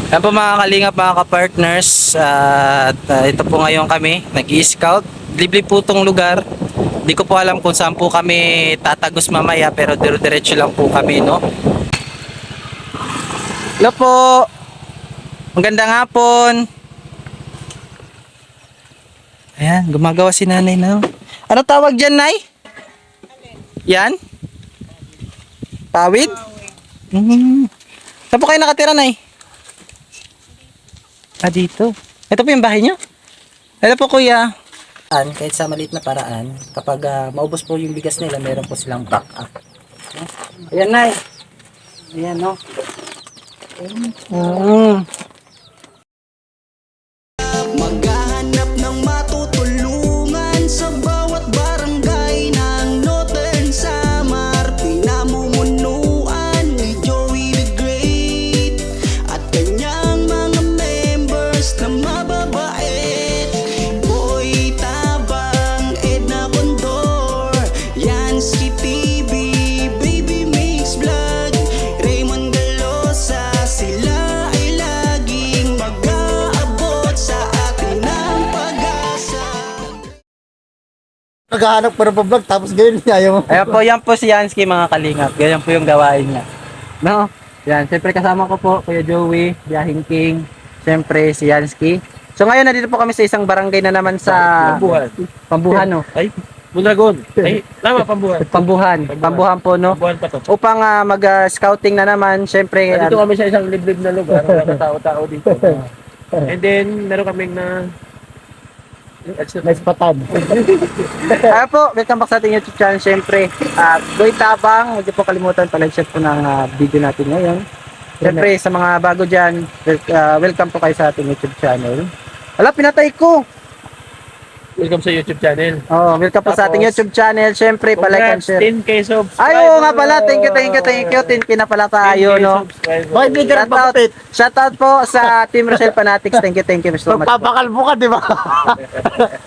Yan po mga kalingap, mga ka-partners, at ito po ngayon kami nag-i-scout. Liblib po itong lugar. Di ko po alam kung saan po kami tatagos mamaya, pero dire-diretso lang po kami, no? Hello po! Magandang hapon! Ayan, gumagawa si nanay na. Ano tawag dyan, nay? Yan? Pawid? Saan po kayo nakatira, nay? Ah, dito. Ito po yung bahay nyo? Hello po, kuya. Kahit sa maliit na paraan, kapag maubos po yung bigas nila, meron po silang back-up. Ayan, nay. Ayan, no? Maghahanap ng matutulungan sa bawat barangay ng Northern Samar. Pinamumunuan ni Joey the Great at kanyang mga members na mababait. Boy Tabang, Edna Condor, Yansky TV, Baby Mix Vlog, Raymond Galosa. Sila ay laging mag-aabot sa atin ng pag-asa. Naghahanap pa ng vlog tapos ganyan niya yung Ayan po, yan po si Yansky, mga kalingap. Ganyan po yung gawain niya. No? Yan, siyempre kasama ko po, Kuya Joey, Biyahing King, siyempre si Yansky. So ngayon, nandito po kami sa isang barangay na naman sa Pambuhan. Pambuhan, no? Ay, Budragon. Ay, tama, Pambuhan. Pambuhan po, no? Pambuhan pa to. Upang mag-scouting na naman, siyempre, Dito kami sa isang liblib na lugar. Wala tao-tao dito. And then, meron kaming na... nice patan. Ayan po, welcome back sa ating YouTube channel, siyempre. Boy Tabang, huwag niyo po kalimutan pala-share po ng video natin ngayon. Siyempre, sa mga bago dyan, welcome po kayo sa ating YouTube channel. Wala, pinatay ko! Welcome sa YouTube channel. Oh, welcome po sa ating Tapos, YouTube channel. Siyempre, palike and Congrats, share. 10K subscribers. Ay, oo nga pala. Thank you. 10K na pala tayo, 10K no? subscribers. Bakit di ka nagpapapit? Shoutout po sa Team Rochelle Fanatics. Thank you so much po. Magpapakalbo ka, di ba?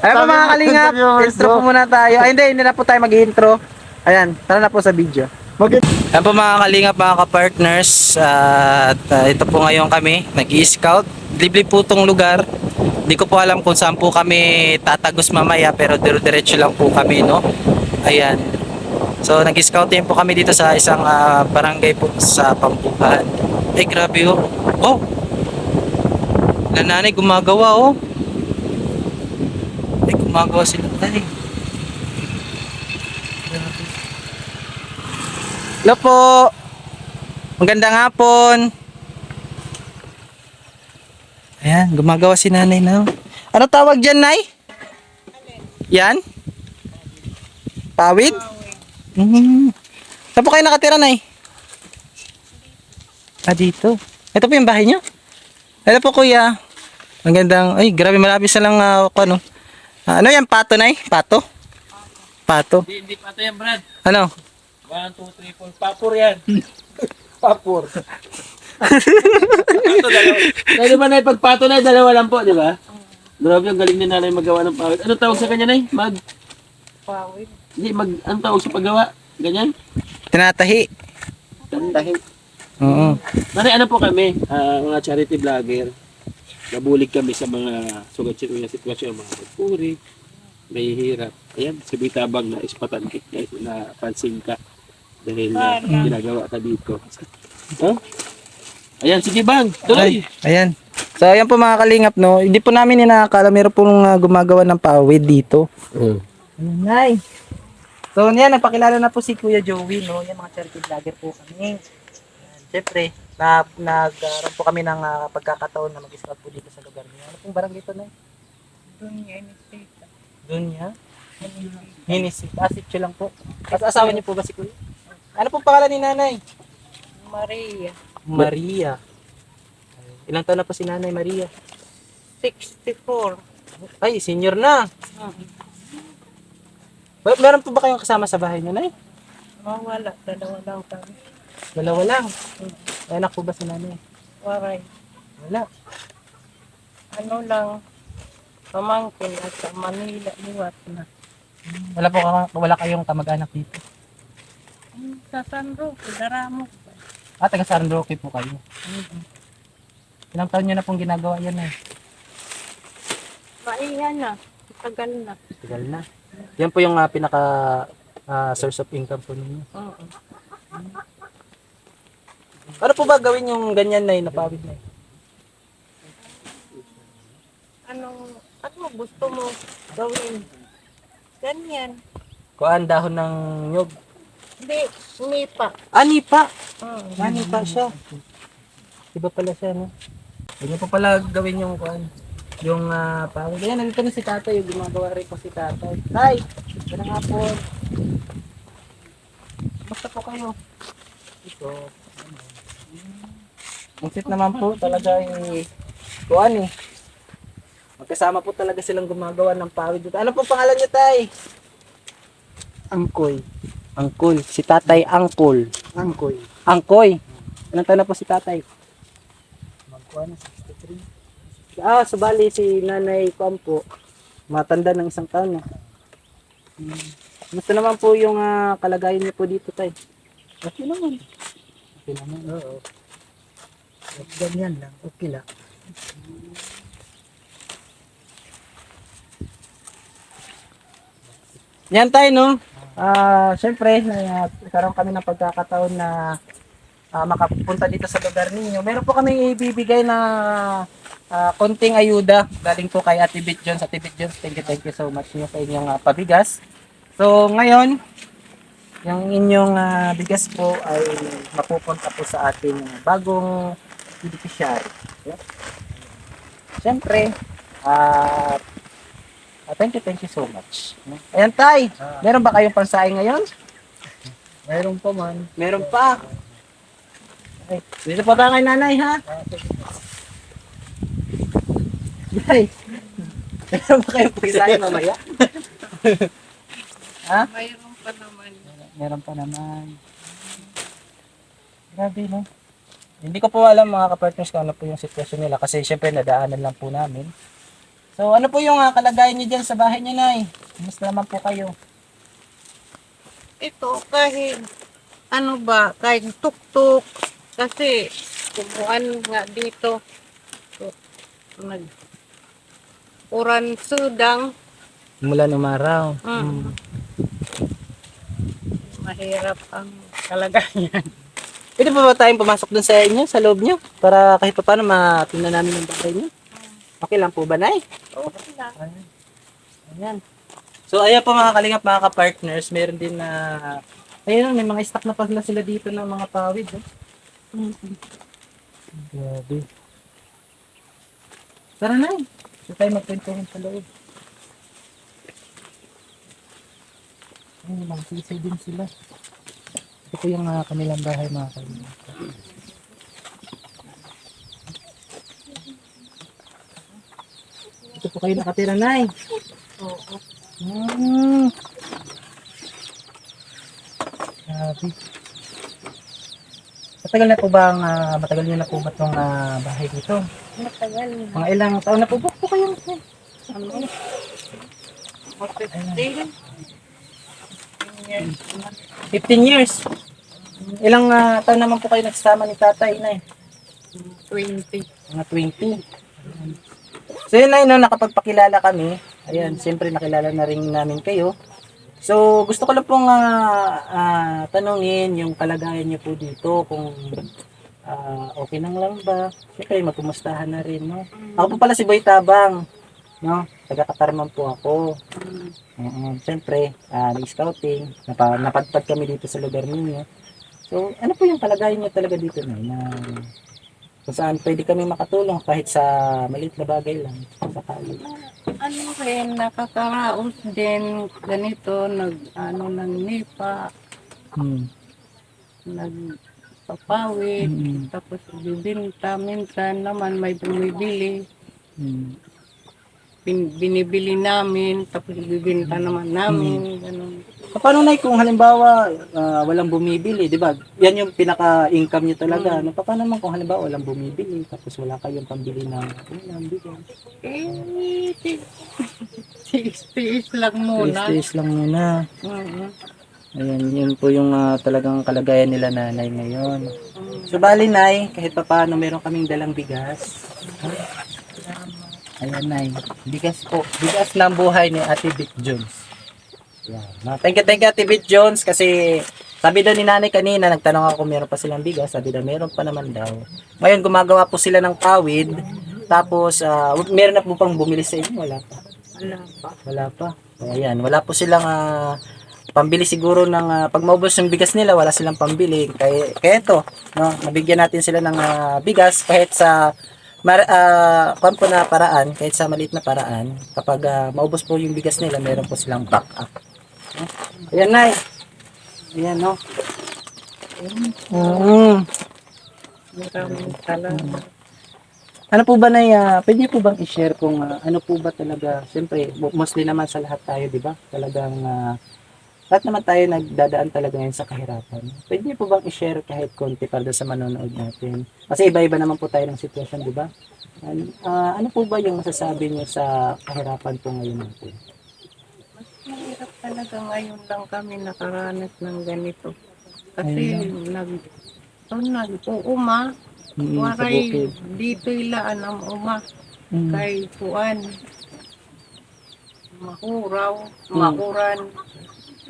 Ayun po mga kalingap, intro po muna tayo. Ay, hindi na po tayo mag-intro. Ayan, tara na po sa video. Ayan po mga kalingap, mga ka-partners, at ito po ngayon kami nag-i-scout. Liblib po itong lugar. Di ko po alam kung saan po kami tatagos mamaya, pero dire-diretso lang po kami, no? Ayan. So nag-scout din po kami dito sa isang barangay po sa Pambuhan. Ay, grabe, oh. Oh! Nanay gumagawa, oh. Ay, gumagawa sila. Ay. Hello po. Magandang hapon. Ayan, gumagawa si nanay na. Ano tawag dyan, nay? Yan? Pawid? Saan po kayo nakatira, nay? Ah, dito. Ito po yung bahay nyo? Hello po, kuya. Magandang, ay, grabe, malapit na lang ano. Ano yan, pato, nay? Pato? Pato. Hindi pa ito yan, Brad. Ano? 1, 2, 3, 4. Papur yan. Papur. Di ba na pagpato na, dalawa lang po, di ba? Grabe, ang galing ni nanay magawa ng pawid. Ano tawag sa kanya, nay? Pawid? Hindi, ano tawag sa paggawa? Ganyan? Tinatahi. Tantahin. Oo. Nanay, ano po kami? Mga charity vlogger. Nabulig kami sa mga sugat-sugat na sitwasyon, mga pagpuri, may hirap. Ayan, si Bitabang na ispatan na pansin ka dahil ginagawa ka dito. Huh? Ayan, sige bang, tuloy. Ayan. So, ayan po mga kalingap, no? Hindi po namin inakala, meron pong gumagawa ng pawid dito. Ay. So, yan, nagpakilala na po si Kuya Joey, no? Yan, mga charity vlogger po kami. Siyempre, nagkaroon po kami ng pagkakataon na mag-scout po dito sa lugar niyo. Ano pong barangay ito, no? Dunya? Hinisita. Sityo lang po. Asawa niyo po ba si Kuya? Ano pong pangalan ni nanay? Maria. Ilang taon na po si Nanay Maria? 64. Ay, senior na. Meron po ba kayong kasama sa bahay niyo, Nay? Wala. Dalawa lang kami. Dalawa lang. May anak po ba si Nanay? Waray. Wala. Ano lang. Pamangkin at sa Manila. Liwat na. Wala kayong kamag-anak dito. Sa San Roque. Daramo. Taga San Roque po kayo. Ilang taon nyo na pong ginagawa yan eh? Maiyan na. Tagal na. Tagal na. Yan po yung pinaka source of income po ninyo. Oo. Ano po ba gawin yung ganyan na napawid na Ano gusto mo gawin? Ganyan. Kuan dahon ng nyog. Hindi, nipa. Nipa. Oo. Nipa siya. Iba pala siya, no? Hindi po pala gawin yung kuan. Yung pawid. Ayan, nandito na si tatay. Yung gumagawa rin po si tatay. Tay! Ganang hapon. Basta po kayo. Ito. Ang sit naman po talaga yung kuan eh. Magkasama po talaga silang gumagawa ng pawid dito. Ano po pangalan niyo, tay? Angkoy. Angkol. Si tatay Angkol. Angkoy. Angkoy. Ilang taon na po si tatay? Magkuha na 63. Subali si Nanay Kuan po. Matanda ng isang taon na. Gusto naman po yung kalagayan niyo po dito, tay. Okay naman. Okay naman. Oo. Ganyan lang. Okay lang. Yan tayo, no? Siyempre, karoon kami ng pagkakataon na makapunta dito sa lugar ninyo. Meron po kami ibibigay na konting ayuda galing po kay Ate Bit Jones. Ate Bit Jones, thank you so much niyo sa inyong pabigas. So, ngayon, yung inyong bigas po ay mapupunta po sa ating bagong beneficiary. Okay? Siyempre, thank you so much. Ayan, tay. Meron ba kayong pansaing ngayon? Mayroon pa man. Meron pa. Okay. Dito po tayo kay nanay, ha? Tay. Meron ba kayong pansaing mamaya? Ha? Mayroon pa naman. Meron pa naman. Grabe, no? Hindi ko po alam mga kapartners kung ano po yung sitwasyon nila kasi syempre nadaanan lang po namin. So ano po yung kalagayan niyo dyan sa bahay niyo, nay? Kumusta naman po kayo? Ito kahit kahit tuktok kasi kumuan nga dito. So, uran sudang. Mula nung araw. Mahirap ang kalagayan. Pwede pa ba tayong pumasok dun sa inyo, sa loob niyo? Para kahit pa paano matingnan namin yung bahay niyo? Okay lang po ba, nay? Okay lang. Ayan. So ayan po mga kalingap, mga ka-partners, meron din na ayun, may mga stock na pala sila dito ng mga pawid. Grabe. Tara na. So tayo magkwentuhan sa loob. Ayun, mag-sisay din sila. Ito po yung kanilang bahay, mga kalingap. Ito po kayo nakatira, nay. Oo. Grabe. Matagal na po ba matagal niyo na po ba itong bahay dito? Matagal na. Mga ilang taon na po ba po kayo? Ano? 15 years. 15 years. Ilang taon naman po kayo nagsama ni tatay, nay? 20. Mga 20. So yun, nay, no, nakapagpakilala kami. Ayan, siyempre nakilala na rin namin kayo. So, gusto ko lang pong tanungin yung kalagayan niyo po dito, kung okay nang lang ba. Siyempre, magkumustahan na rin, no? Ako po pala si Boy Tabang, no? Taga-Katarman po ako. Siyempre, nag-scouting, napadpad kami dito sa lugar ninyo. So, ano po yung kalagayan niyo talaga dito, no? Na kung saan pwede kami makatulong kahit sa maliit na bagay lang. Sakali. Ano rin, nakakaraos din ganito, ng nipa, nagpapawid, tapos bibinta, minsan naman may bumibili, binibili namin, tapos bibinta naman namin, ganun. Paano, nay, kung halimbawa walang bumibili, di ba? Yan yung pinaka-income niyo talaga. No? Paano naman kung halimbawa walang bumibili, tapos wala kayong pambili ng bigas? Tiis lang muna. Tiis lang muna. Mhm. Ayan, yun po yung talagang kalagayan nila nanay ngayon. So bali Nay, kahit pa paano meron kaming dalang bigas. Ayan Nay, bigas po. Bigas ng buhay ni Ate Bit Jones. Yan. Thank you Ate Bit Jones kasi sabi daw ni nanay kanina, nagtanong ako kung meron pa silang bigas. Sabi daw meron pa naman daw. Ngayon gumagawa po sila ng pawid. Tapos meron na po pang bumili sa inyo. Wala pa. Wala pa. Wala pa. Ayan, wala po silang pambili siguro ng pag maubos yung bigas nila, wala silang pambili. Kaya ito, no, nabigyan natin sila ng bigas kahit sa kampo na paraan, kahit sa maliit na paraan. Kapag maubos po yung bigas nila, meron po silang backup. No? Ayan, Nay. Ayan, no. Maraming salamat. Ano po ba, Nay, pwede po bang i-share kung ano po ba talaga, siyempre, mostly naman sa lahat tayo, di ba? Talagang, lahat naman tayo nagdadaan talaga ngayon sa kahirapan. Pwede niyo po bang i-share kahit konti para sa manonood natin? Kasi iba-iba naman po tayo ng sitwasyon, di ba? Ano po ba yung masasabi niyo sa kahirapan po ngayon natin? Mas mahirap talaga ngayon lang kami nakaranas ng ganito. Kasi nag-uuma, Sa waray bukid. dito ilaan ang uma. Kay Puan, makuran.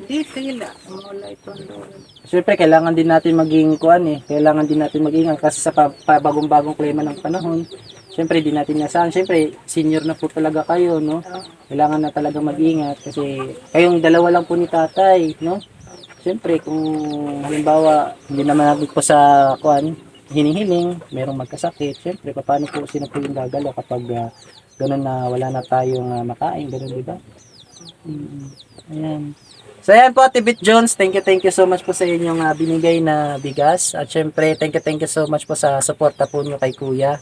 Dito ila, wala itong doon. Siyempre, kailangan din natin maging kailangan din natin mag-ingat kasi sa bagong-bagong klima ng panahon. Siyempre, di natin nasahan. Siyempre, senior na po talaga kayo, no? Kailangan na talaga mag-ingat kasi kayong dalawa lang po ni tatay, no? Siyempre, kung halimbawa, hindi naman natin po sa hinihiling, merong magkasakit, siyempre, paano po sino po yung gagalaw kapag gano'n na wala na tayong makain, gano'n, di ba? Ayan. So, ayan po, Ate Bit Jones, thank you so much po sa inyong binigay na bigas. At syempre, thank you so much po sa suporta po nyo kay Kuya.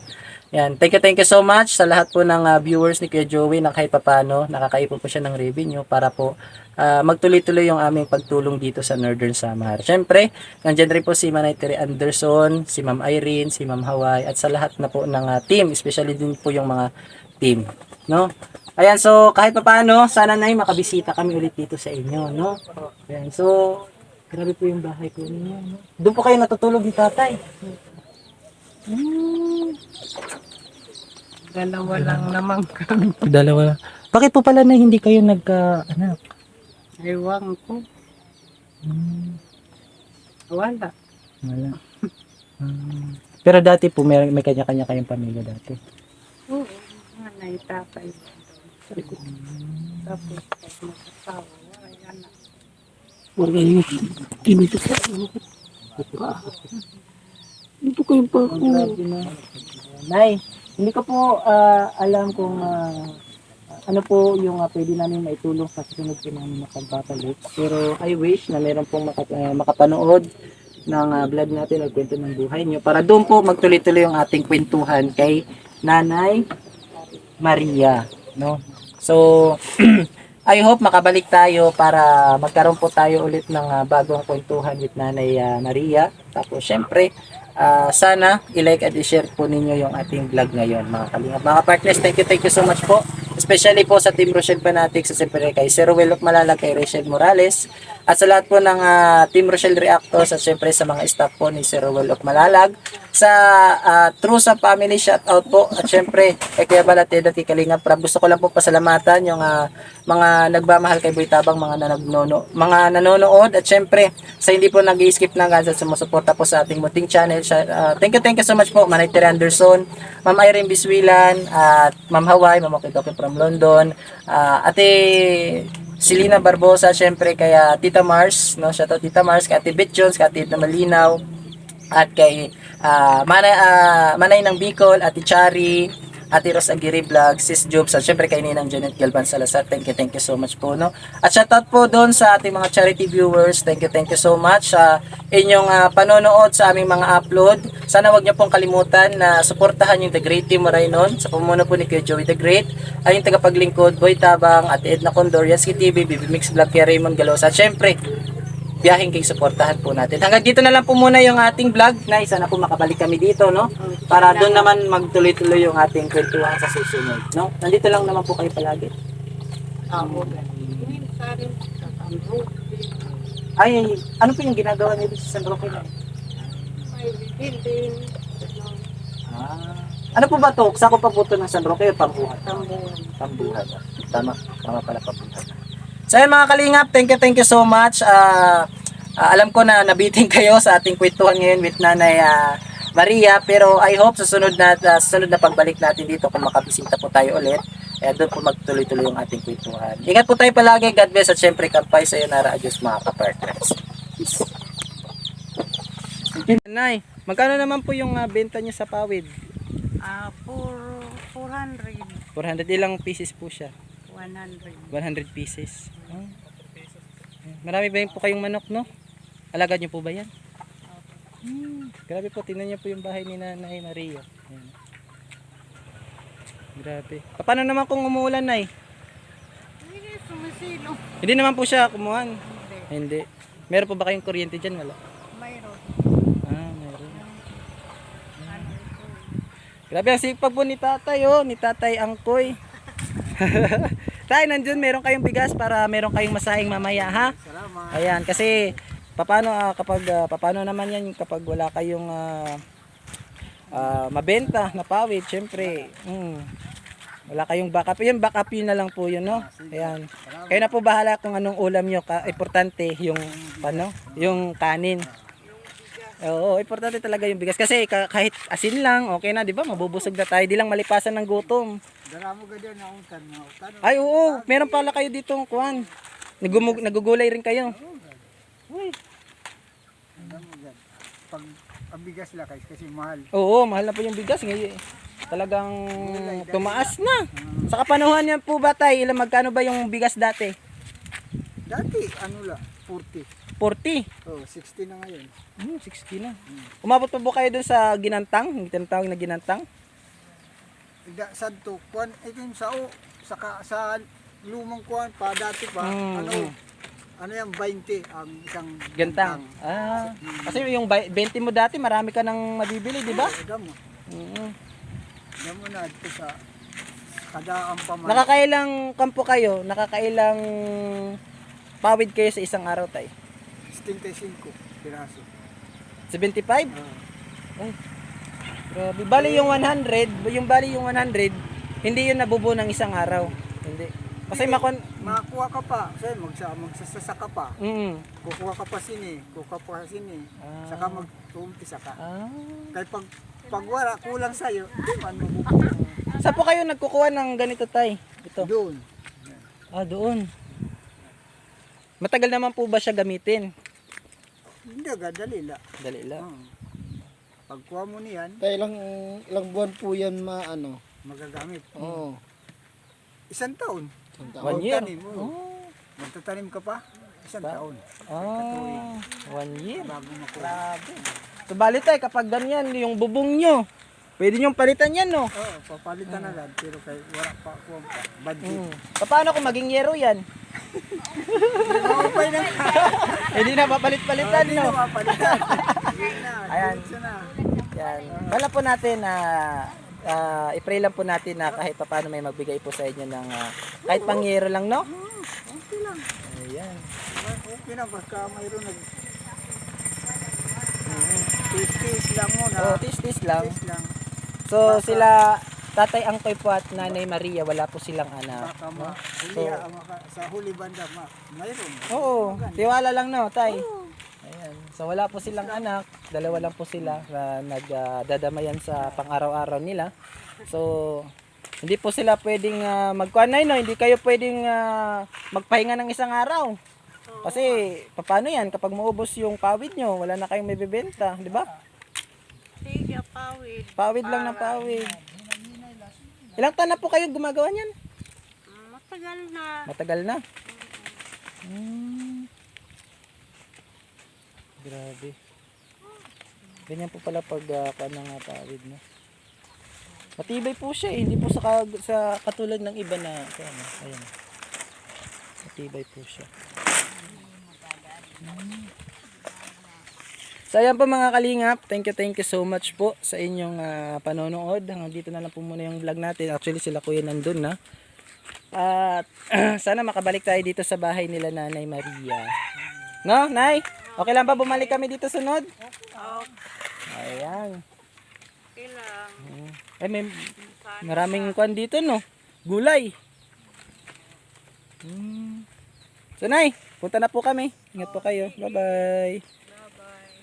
Ayan, thank you so much sa lahat po ng viewers ni Kuya Joey na kahit papano, nakakaipon po siya ng revenue para po magtuloy-tuloy yung aming pagtulong dito sa Northern Samar. Siyempre, nandiyan rin po si Manay Tere Anderson, si Ma'am Irene, si Ma'am Hawaii, at sa lahat na po ng team, especially din po yung mga team, no? Ayan, so kahit pa paano, sana na makabisita kami ulit dito sa inyo, no? Ayan, so grabe po yung bahay ko ninyo, no? Doon po kayo natutulog ni tatay. Dalawa lang naman kami. Dalawa. Bakit po pala na hindi kayo nagka-anak? Ewan ko. Wala. Wala. Pero dati po may kanya-kanya kayong pamilya dati. Oo, nanay, tatay. Tapos, pag mag-asawa, ay anak. Wala yung kinito sa ito kayo pa ako. Nay, hindi ko po alam kung ano po yung pwede namin maitulong sa susunod po namin makapapalik. Pero I wish na meron pong makapanood ng vlog natin o kwento ng buhay nyo para doon po magtuloy-tuloy yung ating kwentuhan kay Nanay Maria, no? So, I hope makabalik tayo para magkaroon po tayo ulit ng bagong kwentuhan with Nanay Maria. Tapos, syempre, sana i-like at i-share po ninyo yung ating vlog ngayon, mga kalingap. Mga partners, thank you so much po. Especially po sa Team Rochelle Fanatics, sa siyempre kay Sir Ruel of Malalag, kay Rachel Morales, at sa lahat po ng Team Rochelle Reactors, at siyempre sa mga staff po ni Sir Ruel of Malalag, sa True sa Family shoutout po, at siyempre kay Kuya Balatid at kay Kalingap Prab. Gusto ko lang po pasalamatan yung mga nagmamahal kay Boy Tabang, mga nanonood, at siyempre sa hindi po nag-i-skip ng ads at sumusuporta po sa ating munting channel. Thank you so much po, Manay Tere Anderson, Ma'am Irene Biswilan, at Ma'am Hawaii, Ma'am Okidoki from London, Ate Selena Barbosa, syempre kay Tita Mars, no? Shoutout Tita Mars, kay Ate Bit Jones, kay Ate Edna Malinaw, at kay Manay ng Bicol, Ate Chari, Ate Ros Aguirre Vlog, Sis Jobs, at syempre kay Ninang Janet Galvan Salazar. Thank you so much po, no? At shoutout po doon sa ating mga charity viewers. Thank you so much sa inyong panonood sa aming mga upload. Sana wag niyo pong kalimutan na suportahan yung The Great Team Moraynon sa pumuno po ni Kuya Joey The Great, ay yung tagapaglingkod Boy Tabang, Ate Edna Condor, Yaski TV, Bibi Mix Vlog, kay Raymond Galosa. At syempre, biyaheng kayo suportahan po natin. Hanggang dito na lang po muna yung ating vlog. Sana po makabalik kami dito, no? Para doon naman magtuloy-tuloy yung ating kwentuhan sa susunod, no? Nandito lang naman po kayo palagi. Ay, ano po yung ginagawa niyo sa San Roque na? may building. Ano po ba to? Saan ko pa po ito ng San Roque o Pambuhan? Tambuhan. Pambuhan. Tama. Tama pala Pambuhan. So ayun mga kalingap, thank you so much. Alam ko na nabiting kayo sa ating kwentuhan ngayon with Nanay Maria, pero I hope sa sunod na pagbalik natin dito kung makabisita po tayo ulit, doon po magtuloy-tuloy yung ating kwentuhan. Ingat po tayo palagi, God bless, at syempre kampay sa iyo na Diyos mga kapartners. Peace. Nay, magkano naman po yung benta niyo sa pawid? 400. 400 ilang pieces po siya? 100. 100 pieces. Marami ba yun po kayong manok, no? Alagad niyo po ba yan? Grabe po, tingnan niyo po yung bahay ni Nanay Maria. Ayan. Grabe. Paano naman kung umuulan, Nay? Hindi, sumisilo. Hindi naman po siya kumuhan. Hindi. Hindi. Meron po ba kayong kuryente dyan? Wala. Mayroon. Meron. Ano ito? Grabe ang sipag po ni tatay, oh. Ni tatay Angkoy. Tay, nandun meron kayong bigas para meron kayong masahing mamaya, ha? Salamat. Ayan, kasi paano naman yan kapag wala kayong mabenta na pawid, syempre, wala kayong backup. Yung backup yun na lang po yun, no? Ayan. Kayo na po bahala kung anong ulam nyo. Importante yung, yung kanin. Oo, importante talaga yung bigas. Kasi kahit asin lang, okay na, di ba? Mabubusog na tayo. Di lang malipasan ng gutom. Dala mo ganyan na untan mo. Ay, oo. Meron pala kayo dito ng kuwan. Nagugulay rin kayo. Uy. Pag ang bigas lang kasi mahal. Oo, mahal na po yung bigas ngayon. Talagang tumaas na. Sa kapanuhan yan po ba tay? Magkano ba yung bigas dati? Dati, ano lang, 40. 40. Oh, 60 na ngayon. 60 na. Umabot pa po kayo dun sa ginantang? Yung tinatawag na ginantang? Santo, kuan, ito yung sa lumang kuan pa, dati pa, ano yan, 20 ang isang Gantang. Kasi yung 20 mo dati, marami ka nang mabibili, di ba? Damo. Oo. Damo na dito sa kadaang paman. Nakakailang kampo kayo? Nakakailang pawid kayo sa isang araw tay? 75 piraso. 75? Ay, grabe. Bali yung 100, hindi yun nabubuo ng isang araw. Hindi. Kasi Makakuha ka pa, kasi magsasaka pa. Kukuha ka pa sini, saka mag-uumpisa ka. Kaya pag wala, kulang sa'yo, di man mabubuo. Saan po kayo nagkukuha ng ganito tay? Ito. Doon. Doon. Matagal naman po ba siya gamitin? Hindi dali lang. Dali lang. Pagkuha mo niyan, Ilang buwan po yan magagamit. Oo. Isang taon. 1 year. Magtanim, magtatanim ka pa, isang taon. 1 year. Bago makuha. Grabe. So bali tay, kapag ganyan yung bubong nyo, pwede nyo palitan yan, no? Oo, papalitan na lang, pero kay wala pa kuha pa. Budget. Paano kung maging yero yan? Okay na. Hindi na papalit-palitan, Hindi no? na mapalitan. Hindi na. Ayan. diretso na. Yan. Wala po natin na i-pray lang po natin na kahit paano may magbigay po sa inyo ng kahit pangyero lang, no? Okay lang. Ayan. Okay na, basta mayroon tis lang muna. Tis lang. Tis lang. So sila Tatay Angkoy po at Nanay Maria, wala po silang anak. Baka No? sa huli banda, mayroon. Oo, tiwala lang, no, tay? Ayan. So wala po silang anak, dalawa lang po sila na nagdadamayan sa pang-araw-araw nila. So hindi po sila pwedeng magkuanay, no? Hindi kayo pwedeng magpahinga ng isang araw. Kasi paano yan kapag maubos yung pawid nyo, wala na kayong mabibenta, di ba? Sige, pawid. Pawid lang ng pawid. Ilang taon na po kayo gumagawa niyan? Matagal na. Matagal na. Grabe. Ganyan po pala pag ng pawid, no? Matibay po siya eh. Hindi po sa katulad ng iba na ayan. Matibay po siya. So ayan po mga kalingap, thank you so much po sa inyong panonood. Hanggang dito na lang po muna yung vlog natin. Actually sila kuya nandun na. At sana makabalik tayo dito sa bahay nila Nanay Maria. No, Nay? Okay lang ba bumalik kami dito sunod? Ayan. Kailang. Ay, may maraming kwan dito, no? Gulay. So, Nay, punta na po kami. Ingat po kayo. Bye-bye.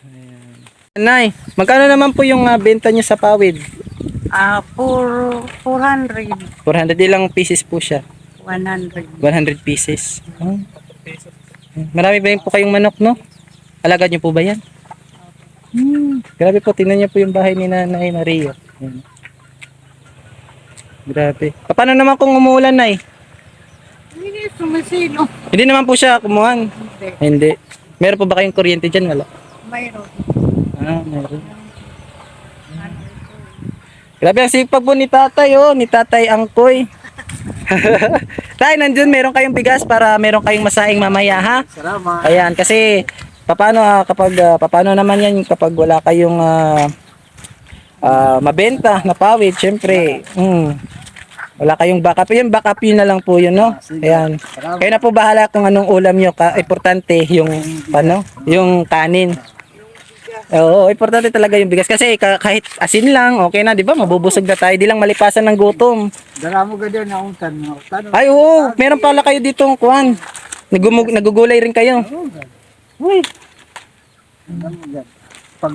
Ayan. Nay, magkano naman po yung benta niyo sa pawid? Puro 400. 400 ilang pieces po siya. 100. 100 pieces. Marami ba yun po kayong manok, no? Alagad niyo po ba yan? Grabe po, tingnan niyo po yung bahay ni Nanay Maria. Ayan. Grabe. Paano naman kung umuulan, Nay? Hindi sumisilo. Hindi naman po siya kumuhan. Hindi. Hindi. Meron po ba kayong kuryente dyan? Wala. Mayroon. Meron. Grabe ang sipag po ni tatay, oh. Ni tatay Angkoy. Tay, nandun meron kayong bigas para meron kayong masaing mamaya, ha? Salamat. Ayan, kasi paano kapag paano naman yan kapag wala kayong mabenta na pawid, syempre, wala kayong backup. Yung backup yun na lang po yun, no? Ayan. Kayo na po bahala kung anong ulam nyo. Importante yung, yung kanin. Oo, importante talaga yung bigas. Kasi kahit asin lang, okay na, di ba? Mabubusog na tayo. Di lang malipasan ng gutom. Dala mo ganda na untan mo. Ay, oo. Meron pala kayo dito ang kuhan. Nagugulay rin kayo. Uy. Pag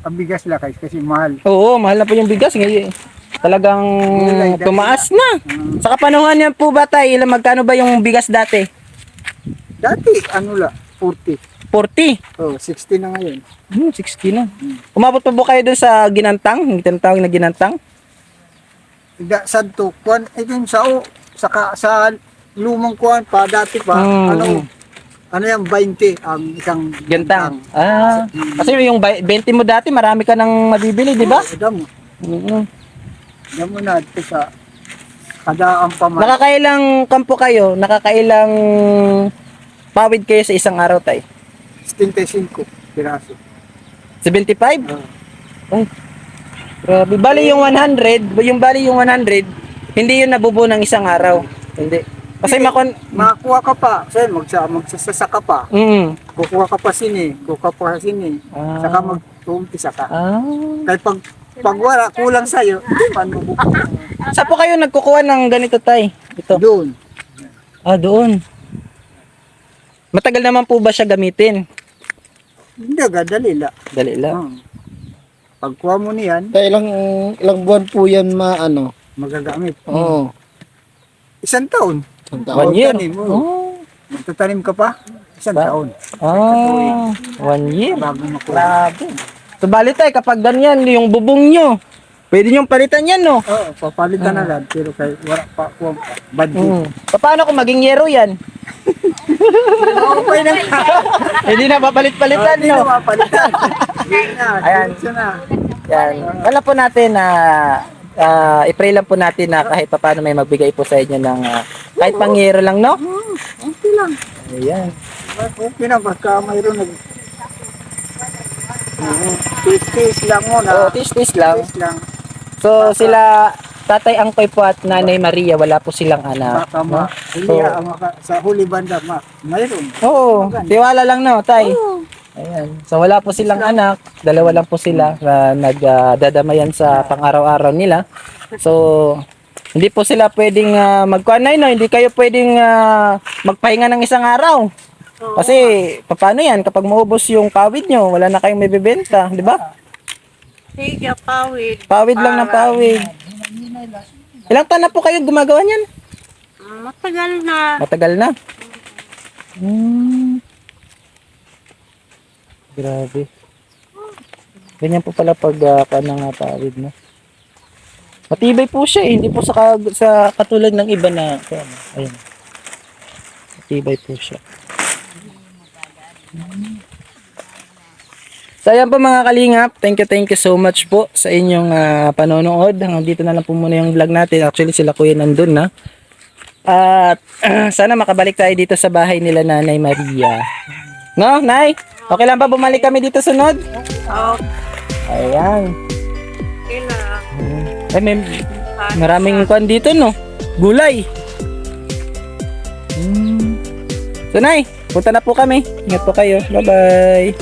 ang bigas lang kasi mahal. Oo, mahal na po yung bigas. Ngayon, talagang tumaas na. Sa kapanuhan yan po ba tayo? Magkano ba yung bigas dati? Dati, ano la, 40. 40. Oh, 60 na ngayon. 60 na. Umabot pa po kayo dun sa ginantang? Yung tinatawag na ginantang? Santo, kuan, ito yung sa lumang kuan pa, dati pa, ano yan, 20 ang isang Gintang. Kasi yung 20 mo dati, marami ka nang mabibili, di ba? Damo. Damo na ito sa kadaang paman. Nakakailang kampo kayo? Nakakailang pawid kayo sa isang araw, tay? 75 piraso. 75? Ay, grabe. Bali yung 100, hindi yun nabubuo ng isang araw. Hindi. Kasi Makakuha ka pa, kasi magsasaka pa. Kukuha ka pa sini, saka mag-uumpisa ka. Kaya pag wala, kulang sa'yo, hindi pa mabubuo. Saan po kayo nagkukuha ng ganito, tay? Ito. Doon. Doon. Matagal naman po ba siya gamitin? Hindi, dali la. Dali lang. Pagkuha mo niyan, Ilang buwan po yan magagamit. Oo. Isang taon. 1 year. Tanim mo. Magtatanim ka pa, isang taon. 1 year. Bago makuha. Grabe. So, bali tayo, kapag ganyan, yung bubong nyo, pwede nyong palitan yan, no? Oo, papalitan na lang, pero kay wala pa kuha pa. Budget. Paano kung maging yero yan? Okay na. Hindi na papalit-palitan, Hindi no? na mapalitan. Ayan. Diretso na. Yan. Wala po natin na i-pray lang po natin na kahit paano may magbigay po sa inyo ng kahit pangyero lang, no? Okay lang. Ayan. Okay na, baka mayroon tis-tis lang mo na. So, tis-tis lang. Tis lang. So, sila, Tatay Angkoy po at Nanay Maria, wala po silang anak. Baka No? sa huli banda, mayroon. Oo, tiwala lang, no, Tay? Ayan. So, wala po silang anak. Dalawa lang po sila na nagdadamayan sa pang-araw-araw nila. So, hindi po sila pwedeng magkuanay, no? Hindi kayo pwedeng magpahinga ng isang araw. Kasi, paano yan? Kapag maubos yung pawid nyo, wala na kayong may bibenta, di ba? Sige, pawid. Pawid lang ng pawid. Ilang taon na po kayo gumagawa niyan? Matagal na. Matagal na. Grabe. Ganyan po pala pag panang pawid, no? Matibay po siya eh. Hindi po sa katulad ng iba na ayun. Matibay po siya. So ayan po mga kalingap, thank you so much po sa inyong panonood. Hanggang dito na lang po muna yung vlog natin. Actually sila kuya nandun na. At sana makabalik tayo dito sa bahay nila Nanay Maria. No, Nay? Okay lang ba bumalik kami dito sunod? Oo. Ayan. Kailang. Ay, may maraming kwan dito, no? Gulay. So, Nay, punta na po kami. Ingat po kayo. Bye-bye.